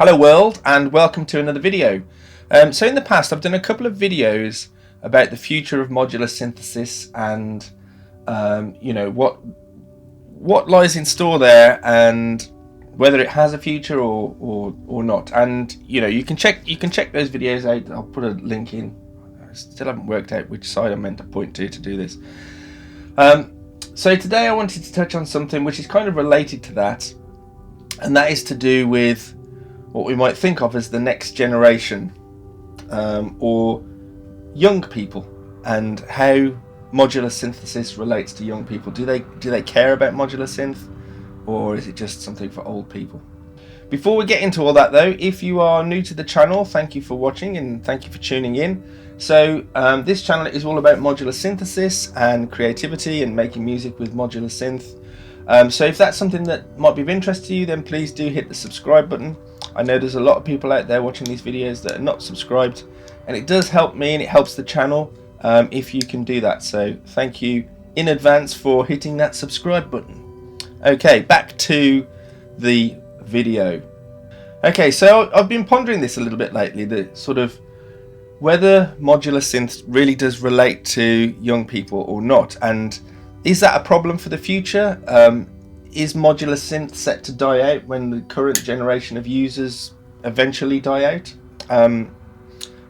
Hello world, and welcome to another video. So in the past I've done a couple of videos about the future of modular synthesis and what lies in store there and whether it has a future or not. And you can check those videos out. I'll put a link in. I still haven't worked out which side I'm meant to point to do this. So today I wanted to touch on something which is kind of related to that, and that is to do with what we might think of as the next generation, or young people, and how modular synthesis relates to young people. Do they care about modular synth, or is it just something for old people? Before we get into all that though, if you are new to the channel, thank you for watching and thank you for tuning in. So this channel is all about modular synthesis and creativity and making music with modular synth. So if that's something that might be of interest to you, then please do hit the subscribe button. I know there's a lot of people out there watching these videos that are not subscribed, and it does help me and it helps the channel if you can do that. So thank you in advance for hitting that subscribe button. Okay, back to the video. Okay, so I've been pondering this a little bit lately, the sort of whether modular synth really does relate to young people or not, and is that a problem for the future? Is modular synth set to die out when the current generation of users eventually die out? And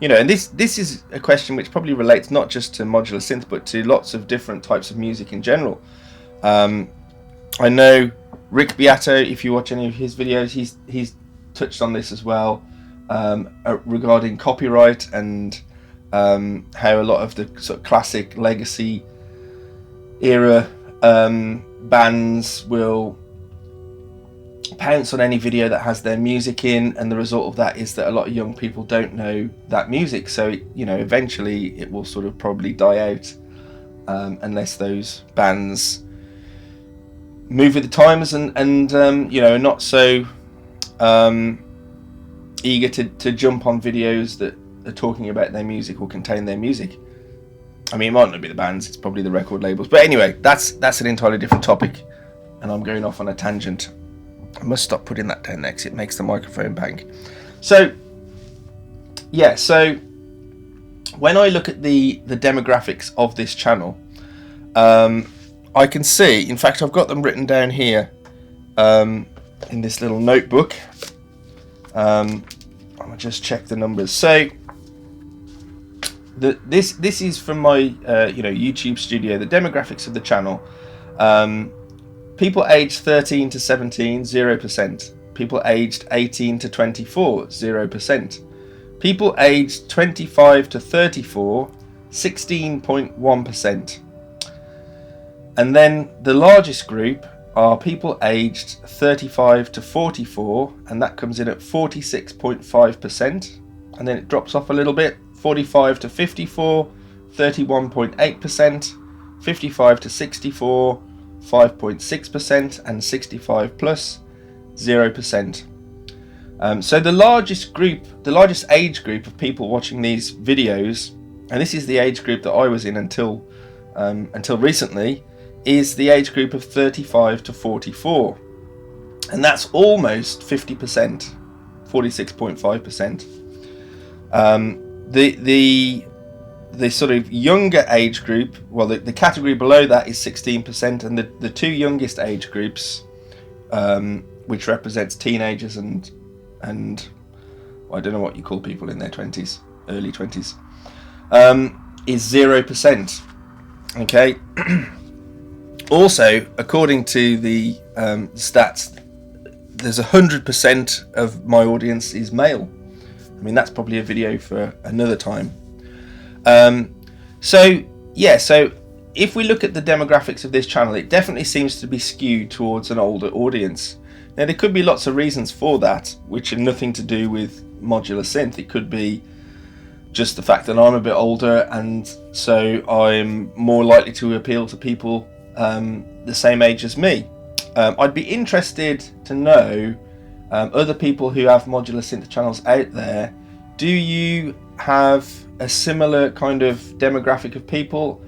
this is a question which probably relates not just to modular synth but to lots of different types of music in general. I know Rick Beato, if you watch any of his videos, he's touched on this as well, regarding copyright and how a lot of the sort of classic legacy era bands will pounce on any video that has their music in, and the result of that is that a lot of young people don't know that music. So eventually it will sort of probably die out, unless those bands move with the times and are not so eager to jump on videos that are talking about their music or contain their music. I mean, it might not be the bands, it's probably the record labels. But anyway, that's an entirely different topic, and I'm going off on a tangent. I must stop putting that down next, it makes the microphone bang. So yeah, so when I look at the demographics of this channel, I can see, in fact I've got them written down here in this little notebook. I'll just check the numbers. So this is from my YouTube studio, the demographics of the channel. People aged 13 to 17, 0%. People aged 18 to 24, 0%. People aged 25 to 34, 16.1%. And then the largest group are people aged 35 to 44, and that comes in at 46.5%. And then it drops off a little bit. 45 to 54, 31.8%, 55 to 64, 5.6%, and 65 plus, 0%. So the largest age group of people watching these videos, and this is the age group that I was in until recently, is the age group of 35 to 44, and that's almost 50%, 46.5%. The sort of younger age group, well, the category below that is 16%, and the two youngest age groups, which represents teenagers and I don't know what you call people in their 20s, early 20s, is 0%. Okay. Also, according to the stats, there's 100% of my audience is male. I mean, that's probably a video for another time. So if we look at the demographics of this channel, it definitely seems to be skewed towards an older audience. Now, there could be lots of reasons for that, which are nothing to do with modular synth. It could be just the fact that I'm a bit older, and so I'm more likely to appeal to people the same age as me. I'd be interested to know, other people who have modular synth channels out there, do you have a similar kind of demographic of people?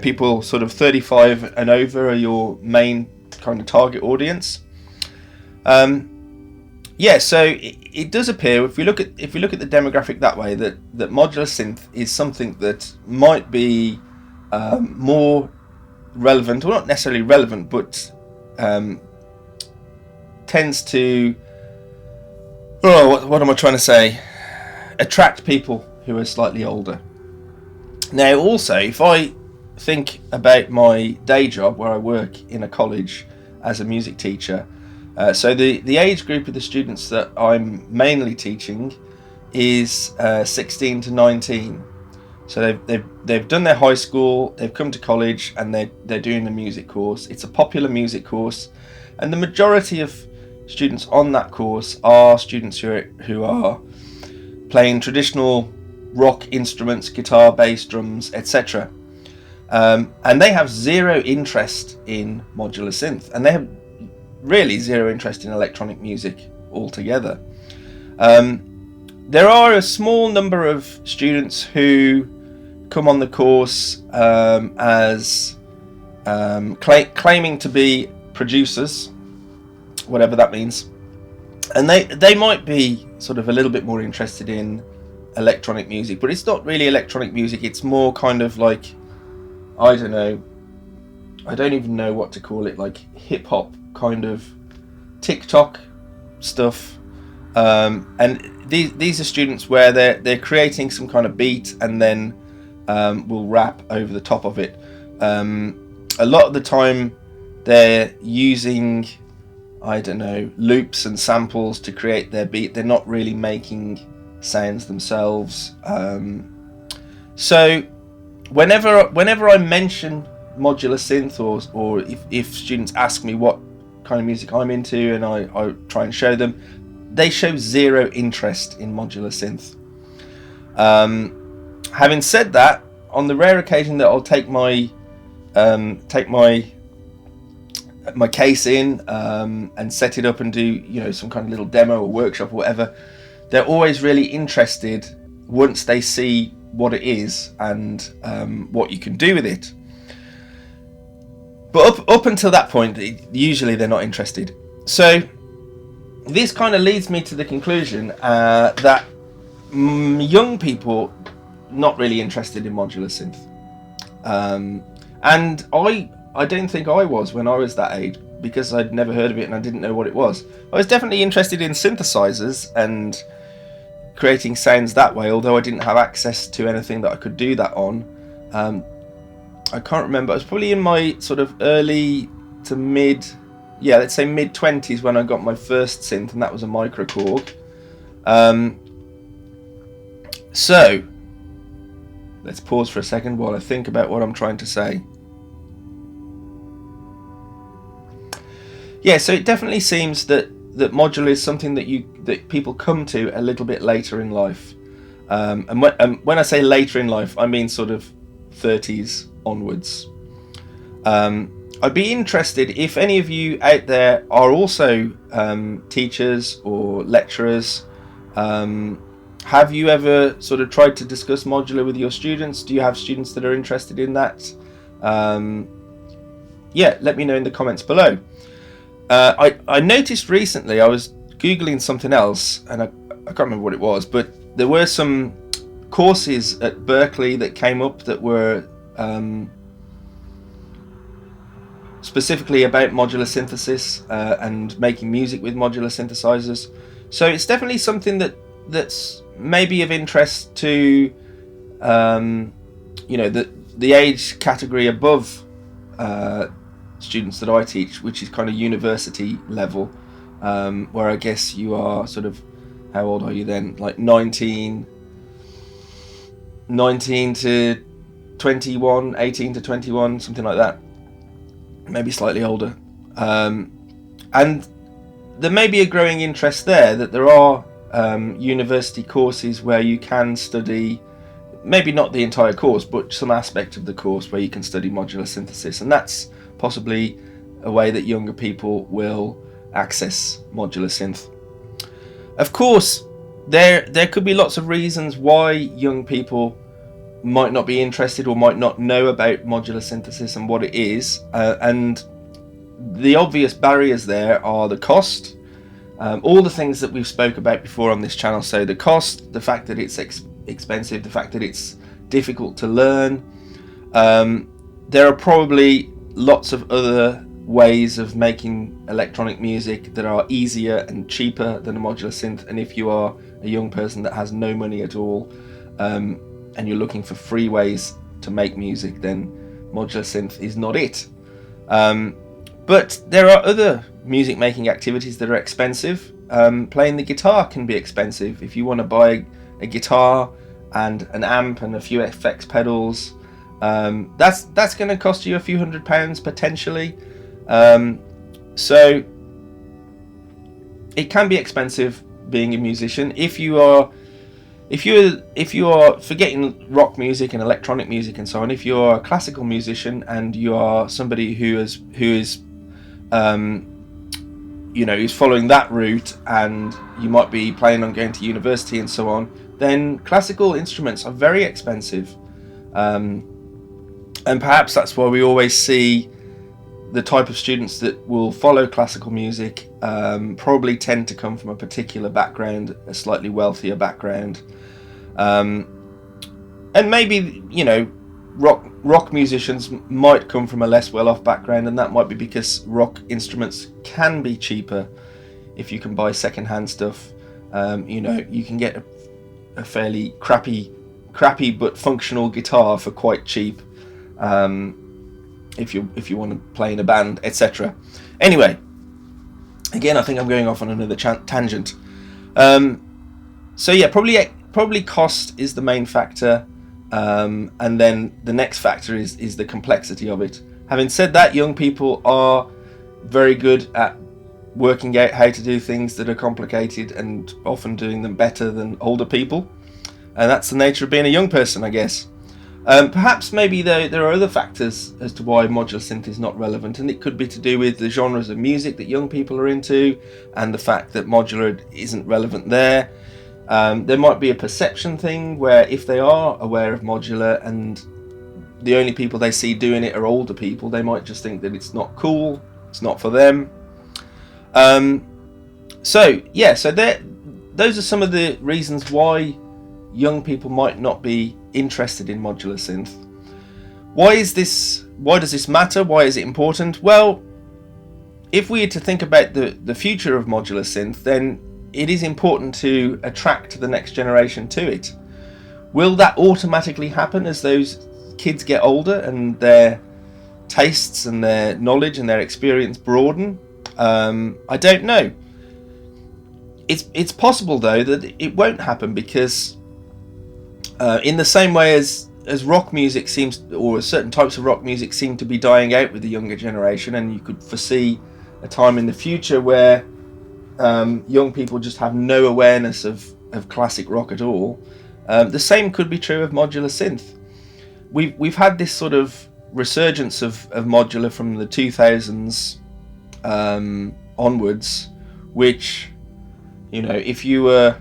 People sort of 35 and over are your main kind of target audience. Yeah, so it does appear, if we look at the demographic that way, that modular synth is something that might be more relevant, or not necessarily relevant, but tends to, what am I trying to say? Attract people who are slightly older. Now, also, if I think about my day job where I work in a college as a music teacher, so the age group of the students that I'm mainly teaching is 16 to 19. So they've done their high school, they've come to college, and they're doing a music course. It's a popular music course, and the majority of students on that course are students who are playing traditional rock instruments, guitar, bass, drums, etc. And they have zero interest in modular synth, and they have really zero interest in electronic music altogether. There are a small number of students who come on the course as claiming to be producers, whatever that means, and they might be sort of a little bit more interested in electronic music, but it's not really electronic music. It's more kind of like, I don't know, I don't even know what to call it, like hip hop kind of TikTok stuff. And these are students where they're creating some kind of beat and then will rap over the top of it. A lot of the time they're using, I don't know, loops and samples to create their beat. They're not really making sounds themselves. So whenever I mention modular synth, or if students ask me what kind of music I'm into and I try and show them, they show zero interest in modular synth. Having said that, on the rare occasion that I'll take my case in and set it up and do some kind of little demo or workshop or whatever, they're always really interested once they see what it is and what you can do with it. But up until that point, usually they're not interested. So this kind of leads me to the conclusion that young people not really interested in modular synth, and I don't think I was when I was that age, because I'd never heard of it and I didn't know what it was. I was definitely interested in synthesizers and creating sounds that way, although I didn't have access to anything that I could do that on. I can't remember. I was probably in my sort of early to mid 20s when I got my first synth, and that was a microKORG. So let's pause for a second while I think about what I'm trying to say. Yeah, so it definitely seems that modular is something that people come to a little bit later in life. And when I say later in life, I mean sort of 30s onwards. I'd be interested if any of you out there are also teachers or lecturers. Have you ever sort of tried to discuss modular with your students? Do you have students that are interested in that? Yeah, let me know in the comments below. I noticed recently, I was Googling something else, and I can't remember what it was, but there were some courses at Berkeley that came up that were specifically about modular synthesis and making music with modular synthesizers. So it's definitely something that's maybe of interest to the age category above students that I teach, which is kind of university level, where I guess you are sort of, how old are you then? Like 19 to 21, 18 to 21, something like that. Maybe slightly older. And there may be a growing interest there, that there are university courses where you can study, maybe not the entire course, but some aspect of the course where you can study modular synthesis, and that's possibly a way that younger people will access modular synth. Of course, there could be lots of reasons why young people might not be interested or might not know about modular synthesis and what it is, and the obvious barriers there are the cost. all the things that we've spoke about before on this channel. So the cost, the fact that it's expensive, the fact that it's difficult to learn. There are probably lots of other ways of making electronic music that are easier and cheaper than a modular synth, and if you are a young person that has no money at all, and you're looking for free ways to make music, then modular synth is not it. But there are other music making activities that are expensive. Playing the guitar can be expensive. If you want to buy a guitar and an amp and a few effects pedals, that's going to cost you a few £100 potentially. So it can be expensive being a musician. If you are forgetting rock music and electronic music and so on, if you're a classical musician and you are somebody who is who's following that route, and you might be planning on going to university and so on, then classical instruments are very expensive, and perhaps that's why we always see the type of students that will follow classical music probably tend to come from a particular background, a slightly wealthier background, and maybe rock musicians might come from a less well-off background, and that might be because rock instruments can be cheaper if you can buy second-hand stuff. You can get a fairly crappy but functional guitar for quite cheap, if you want to play in a band, etc. Anyway, again, I think I'm going off on another tangent. So yeah, probably cost is the main factor. And then the next factor is the complexity of it. Having said that, young people are very good at working out how to do things that are complicated, and often doing them better than older people. And that's the nature of being a young person, I guess. Perhaps maybe there are other factors as to why modular synth is not relevant, and it could be to do with the genres of music that young people are into, and the fact that modular isn't relevant there. There might be a perception thing where if they are aware of modular and the only people they see doing it are older people, they might just think that it's not cool, it's not for them. So those are some of the reasons why young people might not be interested in modular synth. Why does this matter? Why is it important? Well, if we are to think about the future of modular synth, then it is important to attract the next generation to it. Will that automatically happen as those kids get older and their tastes and their knowledge and their experience broaden? I don't know. It's possible though that it won't happen, because in the same way as rock music seems, or certain types of rock music seem to be dying out with the younger generation, and you could foresee a time in the future where young people just have no awareness of classic rock at all. The same could be true of modular synth. We've had this sort of resurgence of modular from the 2000s onwards, which, if you were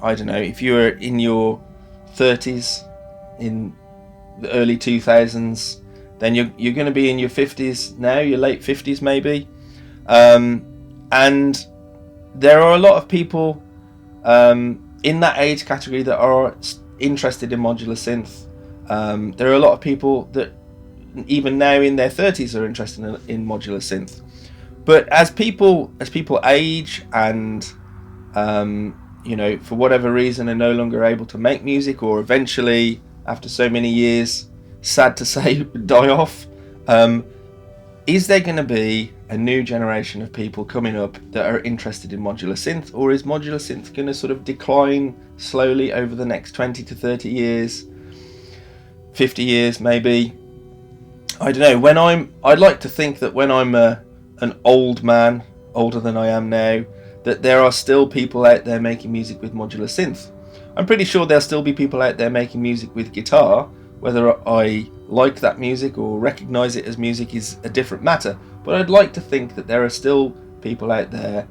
in your 30s in the early 2000s, then you're going to be in your 50s now, your late 50s maybe, and there are a lot of people in that age category that are interested in modular synth. There are a lot of people that even now in their 30s are interested in modular synth. But as people age and for whatever reason are no longer able to make music, or eventually after so many years, sad to say, die off, is there going to be a new generation of people coming up that are interested in modular synth, or is modular synth going to sort of decline slowly over the next 20 to 30 years, 50 years maybe? I don't know. I'd like to think that when I'm an old man, older than I am now, that there are still people out there making music with modular synth. I'm pretty sure there'll still be people out there making music with guitar. Whether I like that music or recognise it as music is a different matter. But I'd like to think that there are still people out there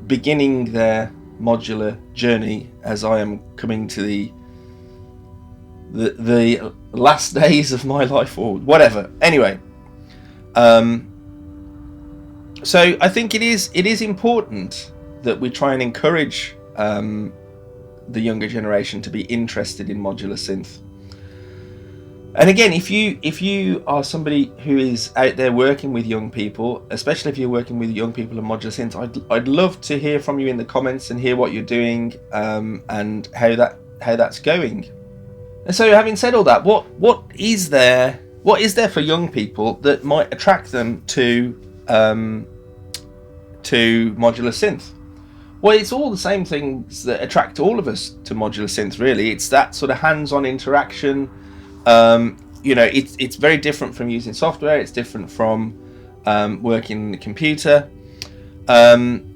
beginning their modular journey as I am coming to the last days of my life, or whatever. Anyway, so I think it is important that we try and encourage the younger generation to be interested in modular synth. And again, if you are somebody who is out there working with young people, especially if you're working with young people in modular synth, I'd love to hear from you in the comments and hear what you're doing, and how that's going. And so, having said all that, what is there for young people that might attract them to modular synth? Well, it's all the same things that attract all of us to modular synth, really. It's that sort of hands-on interaction. It's very different from using software. It's different from working in the computer. In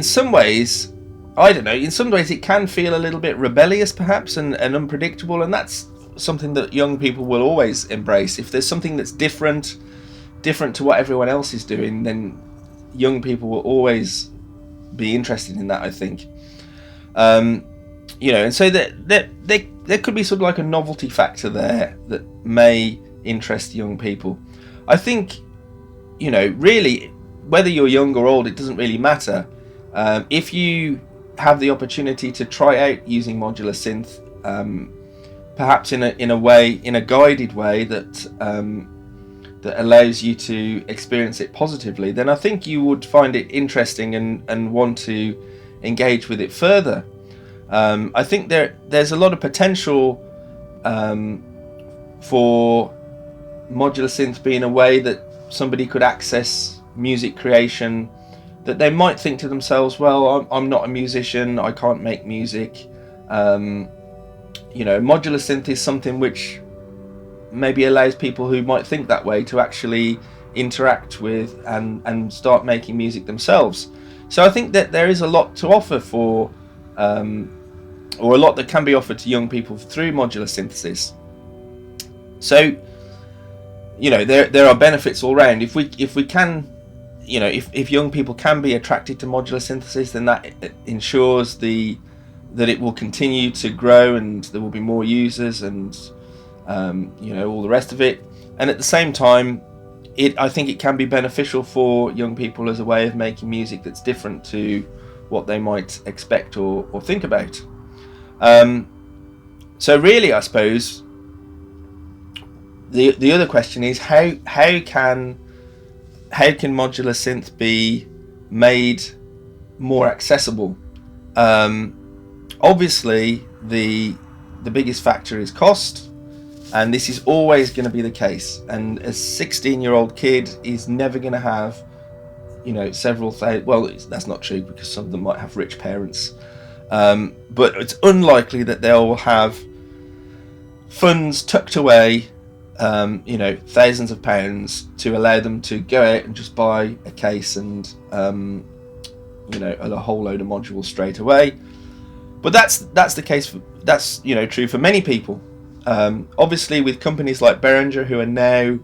some ways, I don't know, in some ways it can feel a little bit rebellious perhaps, and unpredictable, and that's something that young people will always embrace. If there's something that's different to what everyone else is doing, then young people will always be interested in that, I think. And so there could be sort of like a novelty factor there that may interest young people. I think, really, whether you're young or old, it doesn't really matter. If you have the opportunity to try out using modular synth, perhaps in a guided way that allows you to experience it positively, then I think you would find it interesting and want to engage with it further. I think there's a lot of potential for modular synth being a way that somebody could access music creation that they might think to themselves, well, I'm not a musician, I can't make music. Modular synth is something which maybe allows people who might think that way to actually interact with and start making music themselves. So I think that there is a lot to offer for, or a lot that can be offered to young people through modular synthesis. So, there are benefits all round. If we can, if young people can be attracted to modular synthesis, then that ensures that it will continue to grow and there will be more users and all the rest of it. And at the same time, I think it can be beneficial for young people as a way of making music that's different to what they might expect or think about. So really, I suppose the other question is how can modular synth be made more accessible? Obviously, the biggest factor is cost. And this is always going to be the case. And a 16-year-old kid is never going to have, several thousand. Well, that's not true, because some of them might have rich parents. But it's unlikely that they'll have funds tucked away, thousands of pounds to allow them to go out and just buy a case and, a whole load of modules straight away. But that's the case. That's true for many people. Obviously, with companies like Behringer, who are now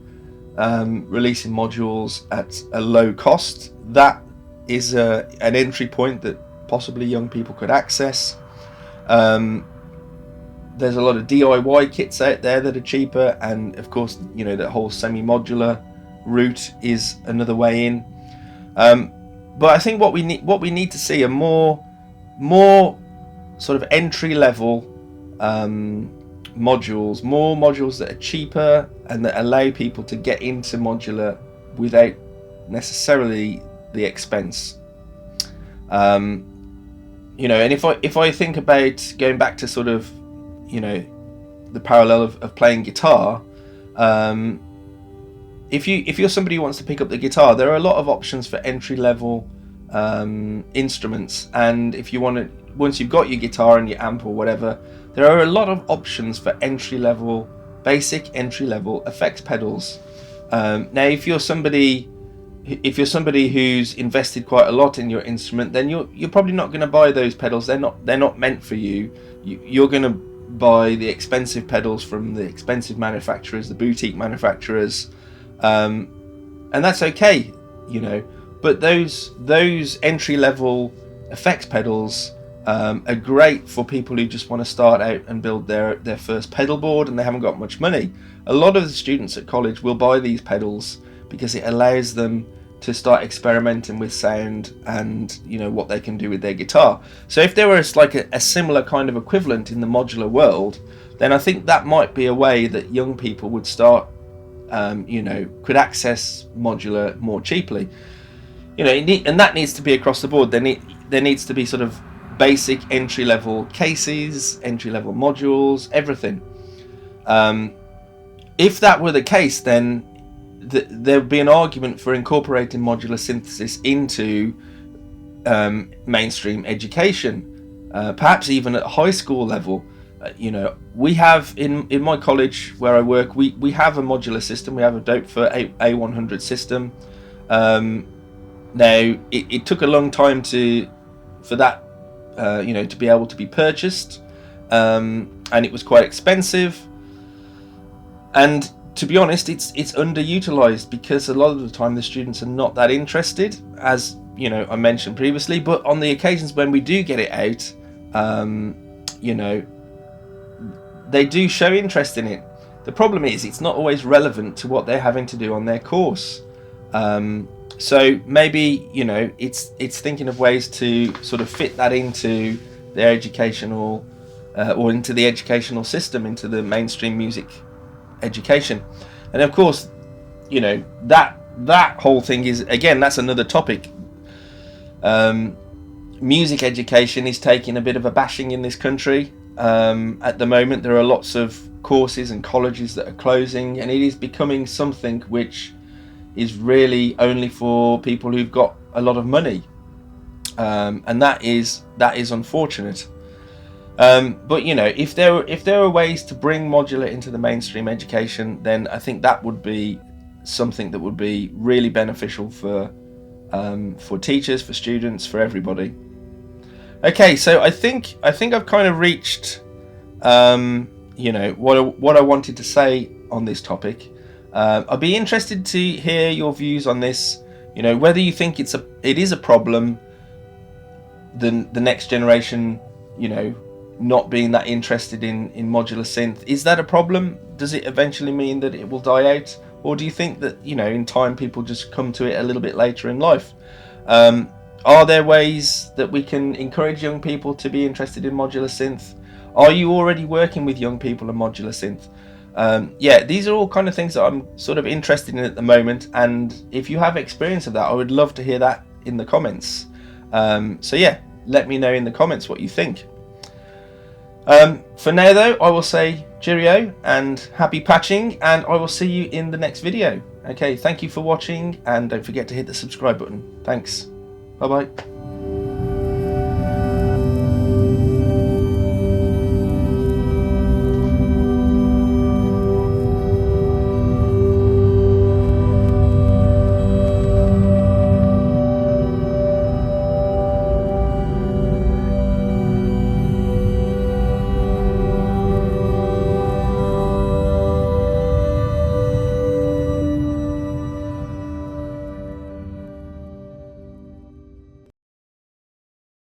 releasing modules at a low cost, that is an entry point that possibly young people could access. There's a lot of DIY kits out there that are cheaper, and of course, that whole semi-modular route is another way in. But I think what we need to see are more sort of entry-level modules, more modules that are cheaper and that allow people to get into modular without necessarily the expense. And if I think about going back to sort of the parallel of playing guitar, if you're somebody who wants to pick up the guitar, there are a lot of options for entry level instruments, and if you want to, once you've got your guitar and your amp or whatever, there are a lot of options for basic entry level effects pedals. Now, if you're somebody who's invested quite a lot in your instrument, then you're probably not going to buy those pedals. They're not meant for you. You're going to buy the expensive pedals from the expensive manufacturers, the boutique manufacturers, and that's okay, But those entry level effects pedals are great for people who just want to start out and build their first pedal board and they haven't got much money. A lot of the students at college will buy these pedals because it allows them to start experimenting with sound and, you know, what they can do with their guitar. So if there was like a similar kind of equivalent in the modular world, then I think that might be a way that young people would start, you know, could access modular more cheaply. You know, and that needs to be across the board. There needs to be sort of basic entry-level cases, entry-level modules, everything. If that were the case, then there would be an argument for incorporating modular synthesis into mainstream education, perhaps even at high school level. You know, we have in my college where I work, we have a modular system. We have a Dope-for A100 system. Now it took a long time for that you know, to be able to be purchased, and it was quite expensive. And to be honest, it's underutilized because a lot of the time the students are not that interested, as you know I mentioned previously. But on the occasions when we do get it out, you know, they do show interest in it. The problem is it's not always relevant to what they're having to do on their course. So maybe, you know, it's thinking of ways to sort of fit that into their educational or into the educational system, into the mainstream music education. And of course, you know, that whole thing is, again, that's another topic. Music education is taking a bit of a bashing in this country. At the moment there are lots of courses and colleges that are closing, and it is becoming something which is really only for people who've got a lot of money, and that is unfortunate. But you know, if there are ways to bring modular into the mainstream education, then I think that would be something that would be really beneficial for teachers, for students, for everybody. Okay, so I think I've kind of reached you know, what I wanted to say on this topic. I'd be interested to hear your views on this. You know, whether you think it is a problem, the next generation, you know, not being that interested in modular synth. Is that a problem? Does it eventually mean that it will die out? Or do you think that, you know, in time people just come to it a little bit later in life? Are there ways that we can encourage young people to be interested in modular synth? Are you already working with young people in modular synth? Yeah, these are all kind of things that I'm sort of interested in at the moment, and if you have experience of that, I would love to hear that in the comments. So yeah, let me know in the comments what you think. For now though, I will say cheerio and happy patching, and I will see you in the next video. Okay, thank you for watching, and don't forget to hit the subscribe button. Thanks. Bye bye.